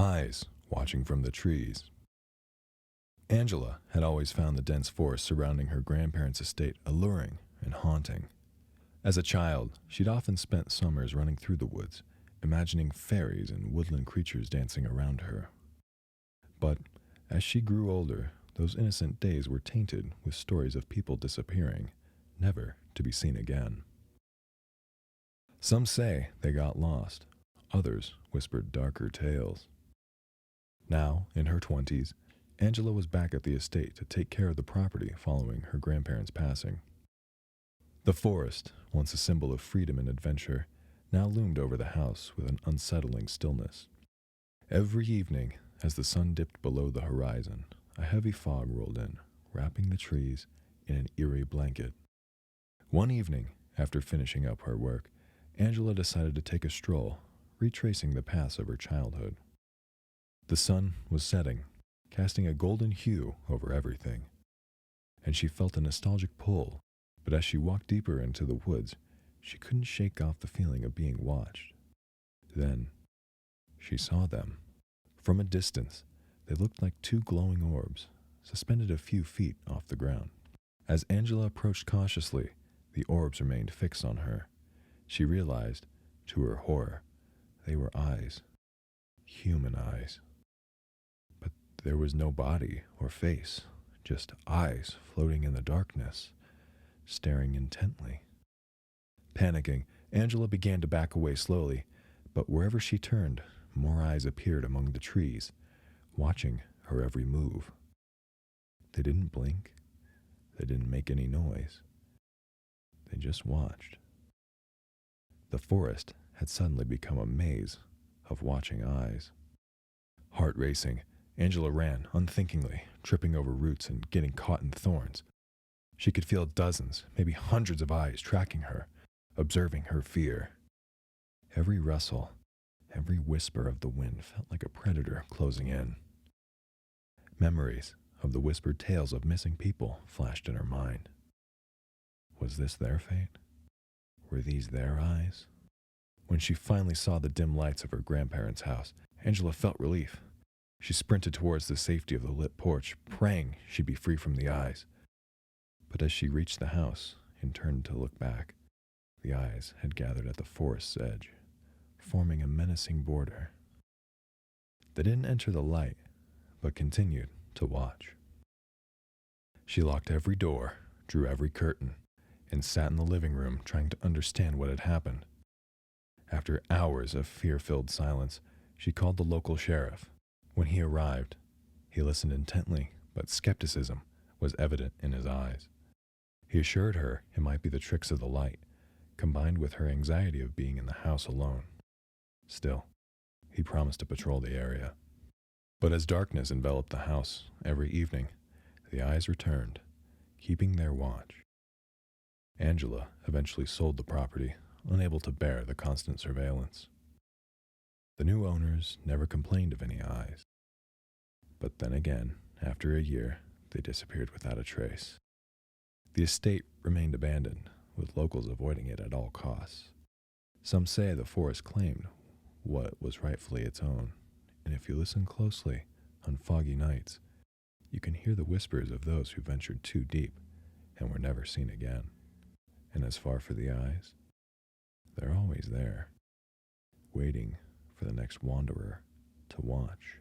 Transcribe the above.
eyes watching from the trees. Angela had always found the dense forest surrounding her grandparents' estate alluring and haunting. As a child, she'd often spent summers running through the woods, imagining fairies and woodland creatures dancing around her. But as she grew older, those innocent days were tainted with stories of people disappearing, never to be seen again. Some say they got lost, others whispered darker tales. Now, in her 20s, Angela was back at the estate to take care of the property following her grandparents' passing. The forest, once a symbol of freedom and adventure, now loomed over the house with an unsettling stillness. Every evening, as the sun dipped below the horizon, a heavy fog rolled in, wrapping the trees in an eerie blanket. One evening, after finishing up her work, Angela decided to take a stroll, retracing the paths of her childhood. The sun was setting, casting a golden hue over everything, and she felt a nostalgic pull, but as she walked deeper into the woods, she couldn't shake off the feeling of being watched. Then, she saw them. From a distance, they looked like two glowing orbs, suspended a few feet off the ground. As Angela approached cautiously, the orbs remained fixed on her. She realized, to her horror, they were eyes. Human eyes. But there was no body or face, just eyes floating in the darkness, staring intently. Panicking, Angela began to back away slowly, but wherever she turned, more eyes appeared among the trees, watching her every move. They didn't blink. They didn't make any noise. They just watched. The forest had suddenly become a maze of watching eyes. Heart racing, Angela ran unthinkingly, tripping over roots and getting caught in thorns. She could feel dozens, maybe hundreds of eyes tracking her, observing her fear. Every rustle, every whisper of the wind felt like a predator closing in. Memories of the whispered tales of missing people flashed in her mind. Was this their fate? Were these their eyes? When she finally saw the dim lights of her grandparents' house, Angela felt relief. She sprinted towards the safety of the lit porch, praying she'd be free from the eyes. But as she reached the house and turned to look back, the eyes had gathered at the forest's edge, forming a menacing border. They didn't enter the light, but continued to watch. She locked every door, drew every curtain, and sat in the living room trying to understand what had happened. After hours of fear-filled silence, she called the local sheriff. When he arrived, he listened intently, but skepticism was evident in his eyes. He assured her it might be the tricks of the light, combined with her anxiety of being in the house alone. Still, he promised to patrol the area. But as darkness enveloped the house every evening, the eyes returned, keeping their watch. Angela eventually sold the property, unable to bear the constant surveillance. The new owners never complained of any eyes. But then again, after a year, they disappeared without a trace. The estate remained abandoned, with locals avoiding it at all costs. Some say the forest claimed what was rightfully its own, and if you listen closely on foggy nights, you can hear the whispers of those who ventured too deep and were never seen again. And as far for the eyes, they're always there, waiting for the next wanderer to watch.